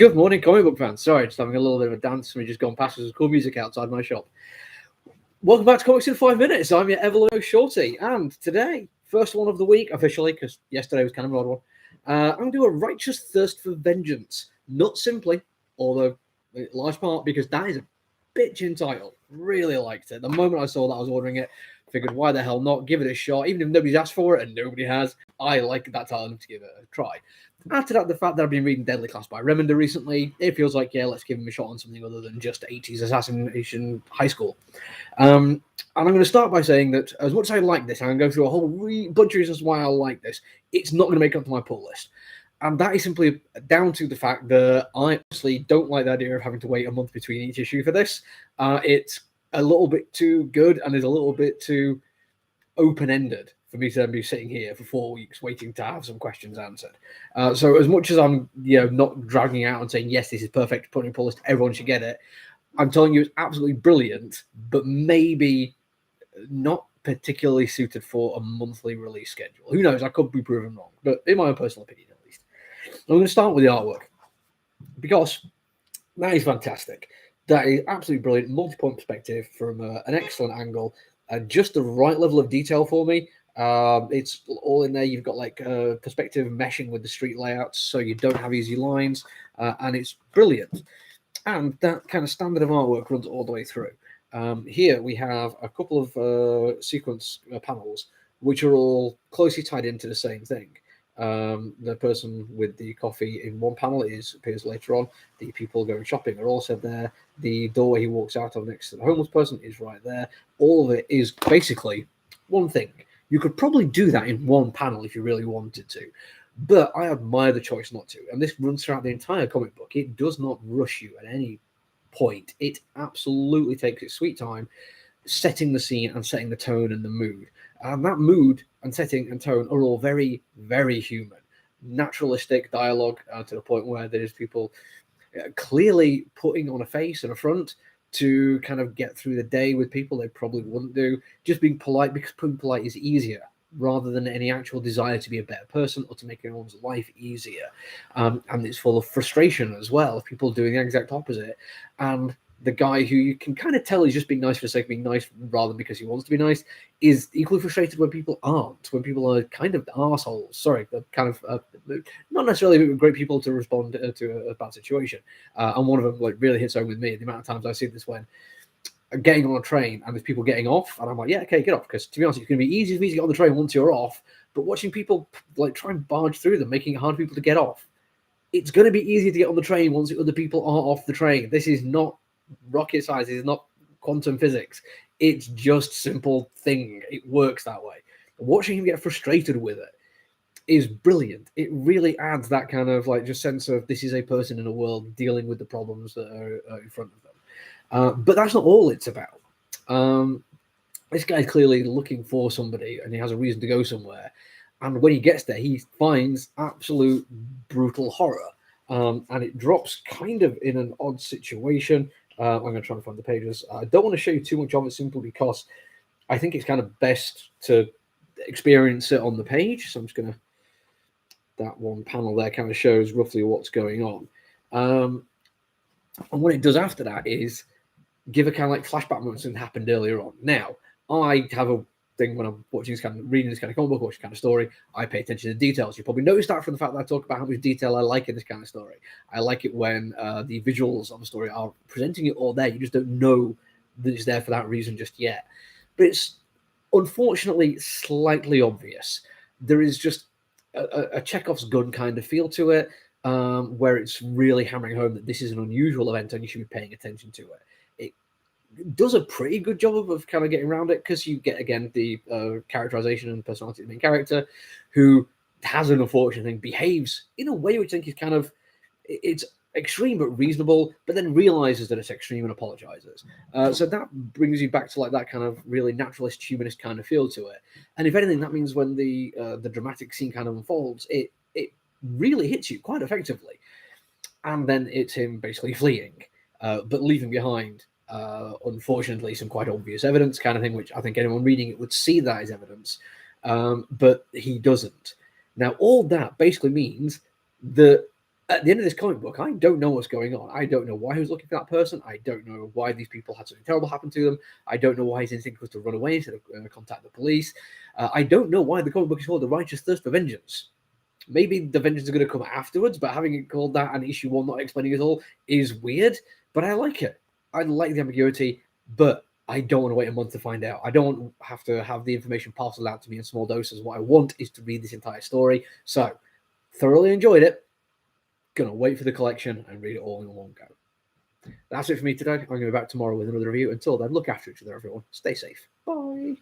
Good morning, comic book fans. Sorry, just having a little bit of a dance. We just gone past some cool music outside my shop. Welcome back to Comics in 5 Minutes. I'm your Everlow Shorty, and today, first one of the week officially, because yesterday was kind of an odd one. I'm going to do a righteous thirst for vengeance. Not simply, although in large part because that is a bitchin' title. Really liked it. The moment I saw that, I was ordering it. Figured, why the hell not? Give it a shot. Even if nobody's asked for it, and nobody has, I like that title enough to give it a try. Add to that the fact that I've been reading Deadly Class by Remender recently. It feels like, yeah, let's give him a shot on something other than just 80s assassination high school. And I'm going to start by saying that as much as I like this, I'm going to go through a whole bunch of reasons why I like this. It's not going to make up to my pull list. And that is simply down to the fact that I honestly don't like the idea of having to wait a month between each issue for this. It's a little bit too good and is a little bit too open-ended for me to be sitting here for 4 weeks waiting to have some questions answered. So as much as I'm not dragging out and saying, yes, this is perfect, putting a pull list, everyone should get it, I'm telling you it's absolutely brilliant, but maybe not particularly suited for a monthly release schedule. Who knows? I could be proven wrong, but in my own personal opinion, at least. I'm going to start with the artwork because that is fantastic. That is absolutely brilliant, multi-point perspective from an excellent angle, just the right level of detail for me. It's all in there. You've got like perspective meshing with the street layouts, so you don't have easy lines, and it's brilliant. And that kind of standard of artwork runs all the way through. Here we have a couple of sequence panels, which are all closely tied into the same thing. The person with the coffee in one panel appears later on. The people going shopping are also there. The door he walks out of next to the homeless person is right there. All of it is basically one thing. You could probably do that in one panel if you really wanted to, but I admire the choice not to. And this runs throughout the entire comic book. It does not rush you at any point. It absolutely takes its sweet time setting the scene and setting the tone and the mood. And that mood and setting and tone are all very, very human. Naturalistic dialogue to the point where there's people clearly putting on a face and a front to kind of get through the day with people they probably wouldn't do. Just being polite because being polite is easier rather than any actual desire to be a better person or to make everyone's life easier. And it's full of frustration as well, of people doing the exact opposite. And the guy who you can kind of tell is just being nice for the sake of being nice rather than because he wants to be nice is equally frustrated when people aren't, when people are kind of assholes. Sorry, they're kind of not necessarily great people to respond to a bad situation. And one of them like really hits home with me. The amount of times I see this when I'm getting on a train and there's people getting off, and I'm like, yeah, okay, get off. Because to be honest, it's going to be easy for me to get on the train once you're off. But watching people like try and barge through them, making it hard for people to get off, it's going to be easy to get on the train once the other people are off the train. This is not rocket science. It's not quantum physics. It's just simple thing. It works that way. Watching him get frustrated with it is brilliant. It really adds that kind of like just sense of this is a person in a world dealing with the problems that are in front of them. But that's not all it's about. This guy's clearly looking for somebody and he has a reason to go somewhere. And when he gets there, he finds absolute brutal horror. And it drops kind of in an odd situation. I'm going to try and find the pages. I don't want to show you too much of it simply because I think it's kind of best to experience it on the page. So I'm just going to... That one panel there kind of shows roughly what's going on. And what it does after that is give a kind of like flashback moments that happened earlier on. Now, I have a thing when I'm watching this kind of reading this kind of comic book, watching kind of story, I pay attention to the details. You probably noticed that from the fact that I talk about how much detail I like in this kind of story. I like it when the visuals of the story are presenting it all there. You just don't know that it's there for that reason just yet. But it's unfortunately slightly obvious. There is just a Chekhov's gun kind of feel to it, where it's really hammering home that this is an unusual event and you should be paying attention to it. It does a pretty good job of kind of getting around it because you get, again, the characterization and personality of the main character who has an unfortunate thing, behaves in a way which I think is kind of, it's extreme but reasonable, but then realizes that it's extreme and apologizes. So that brings you back to like that kind of really naturalist, humanist kind of feel to it. And if anything, that means when the dramatic scene kind of unfolds, it really hits you quite effectively. And then it's him basically fleeing, but leaving behind, unfortunately, some quite obvious evidence kind of thing, which I think anyone reading it would see that as evidence, but he doesn't. Now, all that basically means that At the end of this comic book, I don't know what's going on. I don't know why he was looking for that person. I don't know why these people had something terrible happen to them. I don't know why his instinct was to run away instead of contact the police. I don't know why the comic book is called The Righteous Thirst for Vengeance. Maybe the vengeance is going to come afterwards, but having it called that and issue 1 not explaining it all is weird. But I like it. I like the ambiguity, but I don't want to wait a month to find out. I don't have to have the information parceled out to me in small doses. What I want is to read this entire story. So, thoroughly enjoyed it. Gonna wait for the collection and read it all in one go. That's it for me today. I'm going to be back tomorrow with another review. Until then, look after each other, everyone. Stay safe. Bye.